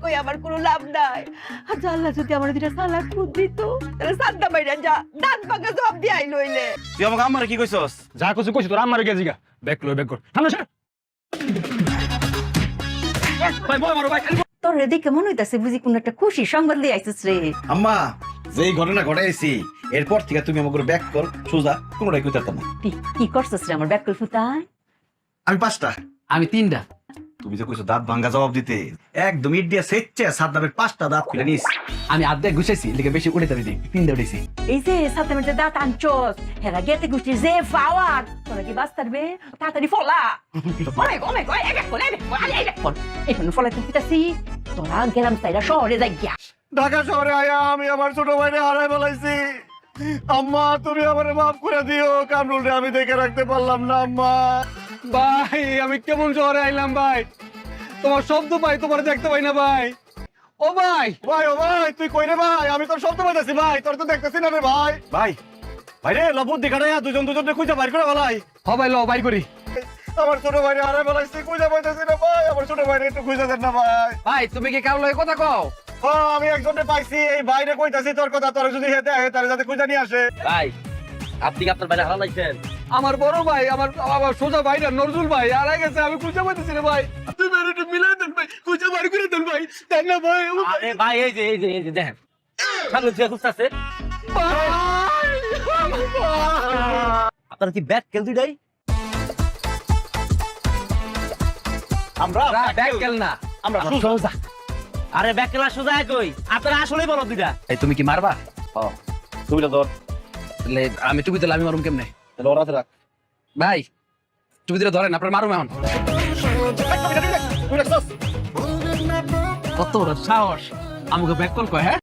কই আমার কোনো লাভ নাই। আর আল্লাহ যদি আমার দুটা সালাক খুদ দিত তাহলে সাদ্দা বাইরা যা দান পাকা জবাব দিয়ে আইল হইলে। তুই আমাকে আম্মারে কি কইছস? যা কিছু কইছিস তোর আম্মারে গিয়ে জিগা। ব্যাক কর থানা স্যার। ভাই বয় মারো ভাই। তোর দেখে মনে হইতাছে বুঝি কোন একটা খুশি সংবাদ দিয়ে আইছিস রে। আম্মা যেই ঘটনা ঘটাইছি এরপর থেকে তুমি আমাকে ব্যাক কর সোজা কোনোটাই কইতে পারতাম না। কি করছিস রে আমার ব্যাকল ফুতায়? আমি 5টা। আমি 3টা। তুমি যে কইছো দাঁত ভাঙা জবাব দিতে একদম ইট দিয়ে সেচ্ছে সাদ্দামের 5টা দাঁত খুলে নিস। আমি আর্ধেক গুছাইছি লিখে বেশি উড়ে যাবি 3টা উঠেছি। এই যে সাদ্দামের যে দাঁত আনছস হেরা গেতে গুষ্টির যে পাওয়ার তোরা কি বাস পারবে? তাড়াতাড়ি ফলা। এখন ফলাইতে হইতাছি তোরা গেলাম সাইরা শহরে যাই গিয়া। ঢাকা শহরে আয়া আমি আমার ছোট ভাইরে হারাই ফেলাইছি। আম্মা তুমি আমারে মাফ করে দিও, কামরুলরে আমি দেখে রাখতে পারলাম না আম্মা। ভাই আমি কেমন শহরে আইলাম ভাই, তোমার শব্দ পাই তোমার দেখতে পাই না ভাই। ও ভাই ভাই ও ভাই তুই কই রে ভাই? আমি তোর শব্দ পাইতাছি ভাই, তোর তো দেখতেছি না রে ভাই। ভাই ভাই রে লবুদ দেখাড়া দুজনে খুঁজে বাইর করে বলাই। হ ভাই ল বাইর করি। আমার ছোট ভাইরে হারাই ফেলাইছি, খুঁজে পাইতাছি না ভাই। আমার ছোট ভাইরে একটু খুঁজে দেন না ভাই। ভাই তুমি কি কারো লগে কথা কও? ও আমি একজনকে পাইছি, এই বাইরে কইতাছি তোর কথা, তোর যদি হেতে আহে তাহলে যাতে খুঁজে নিয়ে আসে। ভাই আপনি কি আপনার বাইরে হারা লাগছেন? আমার বড় ভাই আমার সোজা ভাই না নজরুল ভাই আর গেছে, আমি খুঁজে পাইতেছি রে ভাই। তুই বাইরে একটু মিলাই দেন ভাই, খুঁজে বাইর করে দেন ভাই। দেন না ভাই। আরে ভাই এই যে দেখেন সামনে যে খুঁজতেছে আপনার কি ব্যাগ কেল দুইটাই? আমরা ব্যাগ গেল না, আমরা সোজা। আরে ব্যাগ কেলা সোজা কই? আপনারা আসলেই বলো দুইটা। এই তুমি কি মারবা? তুমি তো ধর তাহলে আমি টুপি দিলে আমি মারুম কেমনে? লড়াতে রাখ ভাই টুপি দিলে ধরেন, আপনার মারুম এখন। কত বড় সাহস আমাকে ব্যাক কল কয়? হ্যাঁ